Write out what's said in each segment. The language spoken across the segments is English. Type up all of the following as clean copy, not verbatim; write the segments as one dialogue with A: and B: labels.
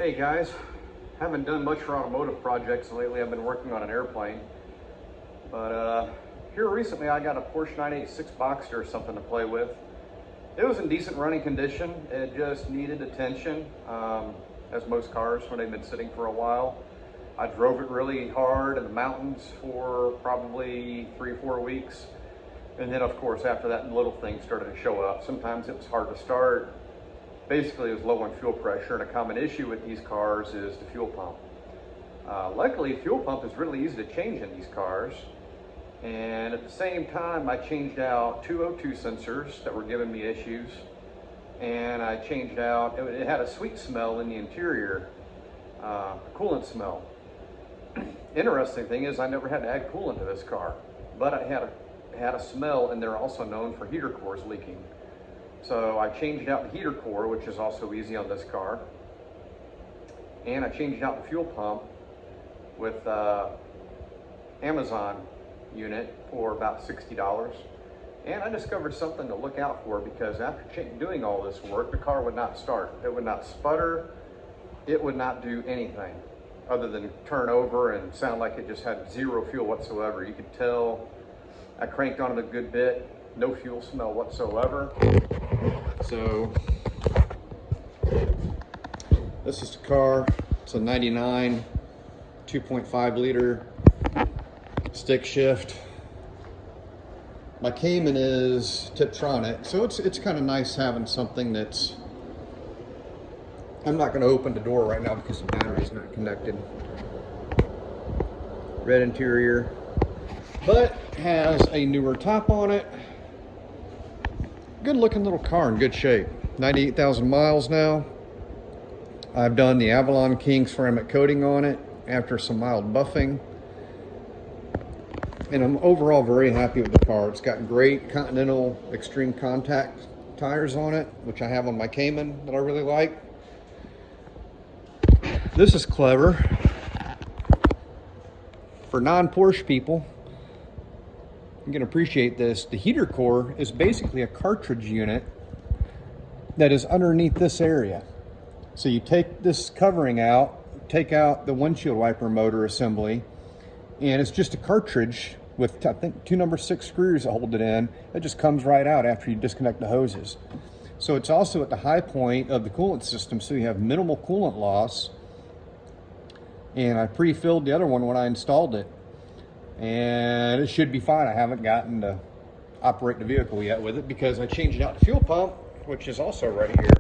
A: Hey guys, haven't done much for automotive projects lately. I've been working on an airplane, but here recently I got a Porsche 986 Boxster or something to play with. It was in decent running condition. It just needed attention, as most cars when they've been sitting for a while. I drove it really hard in the mountains for probably 3-4 weeks. And then of course after that, little things started to show up. Sometimes it was hard to start. Basically, it was low on fuel pressure, and a common issue with these cars is the fuel pump. Luckily, fuel pump is really easy to change in these cars. And at the same time, I changed out two O2 sensors that were giving me issues. And I changed out, it had a sweet smell in the interior, coolant smell. Interesting thing is I never had to add coolant to this car, but it had a smell, and they're also known for heater cores leaking. So I changed out the heater core, which is also easy on this car. And I changed out the fuel pump with Amazon unit for about $60. And I discovered something to look out for, because after doing all this work, the car would not start. It would not sputter. It would not do anything other than turn over and sound like it just had zero fuel whatsoever. You could tell I cranked on it a good bit. No fuel smell whatsoever. So this is the car. It's a 99 2.5 liter stick shift. My Cayman is Tiptronic, so it's kind of nice having something that's, I'm not going to open the door right now because the battery's not connected. Red interior, but has a newer top on it. Good looking little car in good shape. 98,000 miles now. I've done the Avalon King ceramic coating on it after some mild buffing. And I'm overall very happy with the car. It's got great Continental Extreme Contact tires on it, which I have on my Cayman that I really like. This is clever. For non-Porsche people, you can appreciate this. The heater core is basically a cartridge unit that is underneath this area. So you take this covering out, take out the windshield wiper motor assembly, and it's just a cartridge with, I think, 2 number 6 screws that hold it in. It just comes right out after you disconnect the hoses. So it's also at the high point of the coolant system, so you have minimal coolant loss. And I pre-filled the other one when I installed it, and it should be fine. I haven't gotten to operate the vehicle yet with it because I changed out the fuel pump, which is also right here.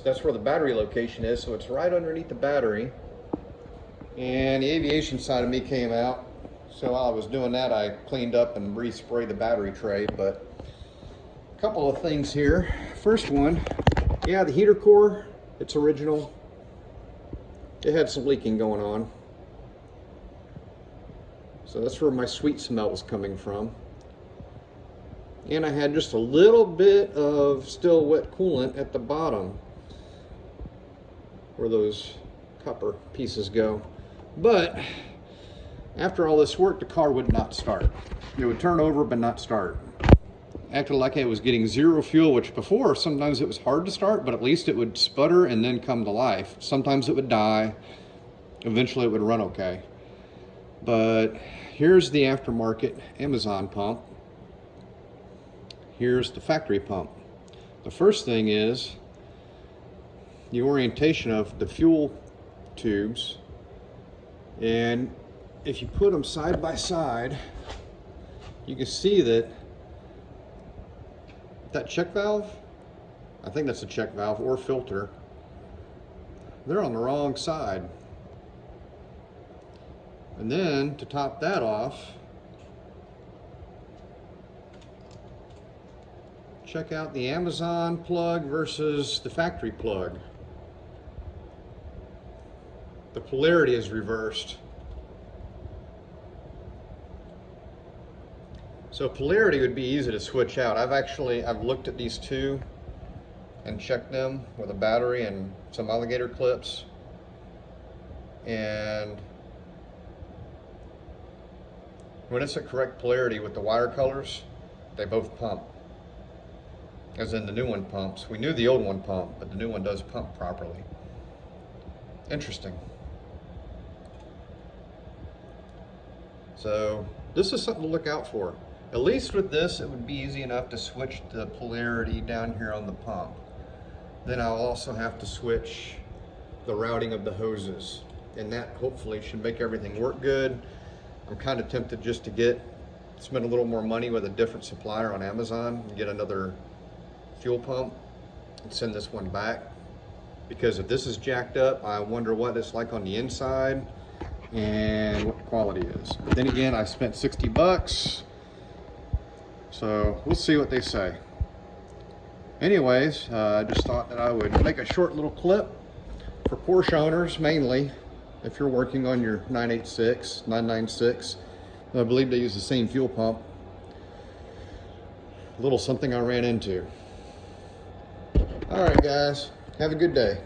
A: That's where the battery location is, so it's right underneath the battery. And the aviation side of me came out, so while I was doing that, I cleaned up and resprayed the battery tray. But a couple of things here. First one, yeah, the heater core, it's original. It had some leaking going on. So that's where my sweet smell was coming from. And I had just a little bit of still wet coolant at the bottom where those copper pieces go. But after all this work, the car would not start. It would turn over but not start. Acted like it was getting zero fuel, which before sometimes it was hard to start, but at least it would sputter and then come to life. Sometimes it would die. Eventually it would run okay. But here's the aftermarket Amazon pump. Here's the factory pump. The first thing is the orientation of the fuel tubes. And if you put them side by side, you can see that check valve, I think that's a check valve or filter, they're on the wrong side. And then to top that off, check out the Amazon plug versus the factory plug. The polarity is reversed. So polarity would be easy to switch out. I've looked at these two and checked them with a battery and some alligator clips. And when it's at correct polarity with the wire colors, they both pump. As in the new one pumps. We knew the old one pumped, but the new one does pump properly. Interesting. So this is something to look out for. At least with this, it would be easy enough to switch the polarity down here on the pump. Then I'll also have to switch the routing of the hoses, and that hopefully should make everything work good. I'm kind of tempted just to spend a little more money with a different supplier on Amazon and get another fuel pump and send this one back. Because if this is jacked up, I wonder what it's like on the inside and what the quality is. But then again, I spent 60 bucks. So we'll see what they say. Anyways, I just thought that I would make a short little clip for Porsche owners, mainly if you're working on your 986, 996. I believe they use the same fuel pump. A little something I ran into. All right, guys, have a good day.